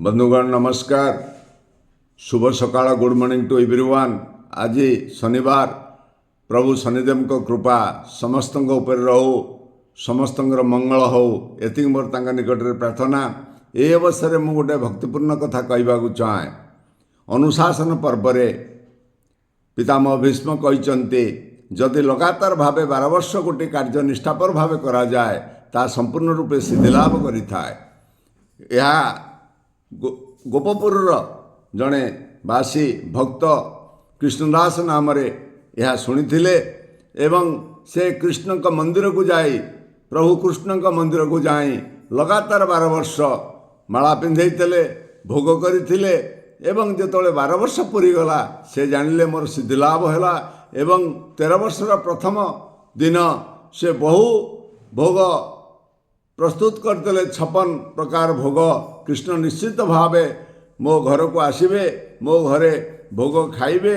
बंधुगण नमस्कार। शुभ सकाळ। Good morning to everyone. आज शनिवार। प्रभु शनिदेव को कृपा समस्त ऊपर रहू, समस्त मंगल हो, एति मोर तांका निकट में प्रार्थना। ये अवसर में गोटे भक्तिपूर्ण कथा कहवाक चाहे। अनुशासन पर्व पितामह भीष्म कहते जदि लगातार भावे 12 वर्ष गोटे कार्य निष्ठापर भाव करा जाए ता संपूर्ण रूपे सिद्धिलाभ करिथाए। यह गोपपुर जड़े बासी भक्त कृष्णदास नाम यह शुणी एवं से कृष्ण का मंदिर को जाई, प्रभु कृष्ण का मंदिर को जाई लगातार 12 वर्ष माला पिंधे भोग करथिले एवं जेतोले 12 वर्ष पूरी गला से जानिले मोर सिद्धिलाभ हैला। एवं 13 वर्षर प्रथम दिन से बहु भोग प्रस्तुत करते 56 प्रकार भोग। कृष्ण निश्चित भावे मो घर को आसबे, मो घरे भोग खाइबे,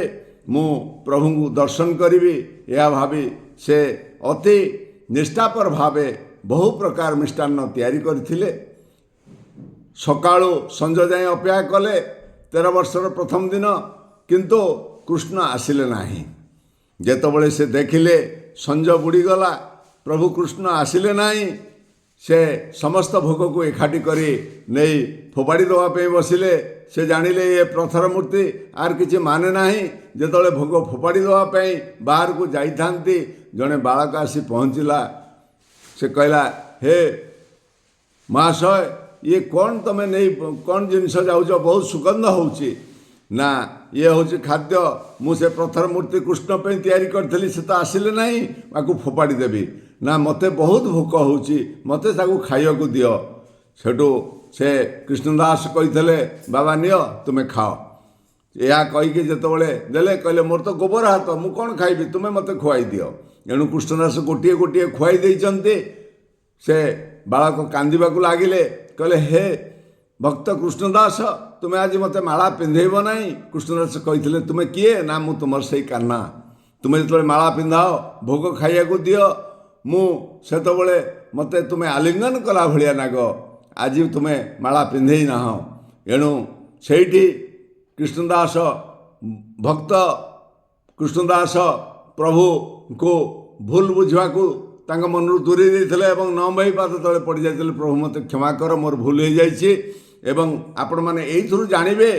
मु प्रभु को दर्शन करी यह भावी से अति निष्ठापर भावे बहु प्रकार मिष्टान्न तैयारी करथिले। सकाळु संज जाए अपेक्षा कले 13 वर्षर प्रथम दिन, किंतु कृष्ण आसिले नाही। जेतबळे से देखिले संज बुड़ीगला, प्रभु कृष्ण आसिले नाही, से समस्त भोग को एकाठी करी नहीं फोपाड़ी देवाई बसिले। से जानिले ये प्रथर मूर्ति आर किछि माने नाही। जेतबळे भोग फोपाड़ी देवाई बाहर को जाई थांती जड़े बालक आसी पहुँचला। से कहला, हे महाशय ये कौन तमें नहीं कौन जिनस जाऊच, बहुत सुगंध होउची ना, ये हूँ खाद्य मुझे प्रथर मूर्ति कृष्ण पे तैयारी करी से तो आसिले नहीं, आपको फोपाड़ी देवी ना, मते बहुत भोक होउची, मते ताकू खाइया को दियो। सेठू से कृष्णदास कही बाबा नियो तुम्हें खाओ। या कहीकि जितेबाला देले कहले मोर तो गोबर हाथ, मु कौन खाइबी, तुम्हें मते खुआई दियो। एणु कृष्णदास गोटे गोटे खुआई देइचंती। से बालक कांदिबाकू लागिले, कहले हे भक्त कृष्णदास तुम्हें आज मते माला पिंधेब नहीं। कृष्णदास कही तुम्हें किए ना, मु तुमर से काना, तुम्हें जो माला पिंधाओ भोग खाइया को दियो, मु सेतबळे मते तुम्हें आलिंगन कला भलिया नाग, आज तुम्हें माला पिंधे ना। एणु सेठी कृष्णदास भक्त कृष्णदास प्रभु को भूल बुझाकू तांका मनरु दूरी देइथिले एवं 9 बही पाद तले पड़ जाइथिले, प्रभु मते क्षमा कर, मोर भूल हो जाइछि। एवं आपण माने एइथुरु जानिबे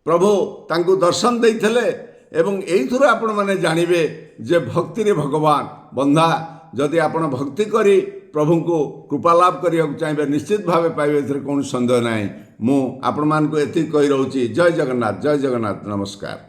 प्रभु तांकु दर्शन देइथिले एवं एइथुरु आपण माने जानिबे जे भक्ति रे भगवान बंधा। जदि आपण भक्ति करी प्रभु को कृपा लाभ करिया चाहिए निश्चित भावे पाइबे, एथरे कौन संदेह नहीं। मु आपण मान को एति कहि रहउछि। जय जगन्नाथ, जय जगन्नाथ, नमस्कार।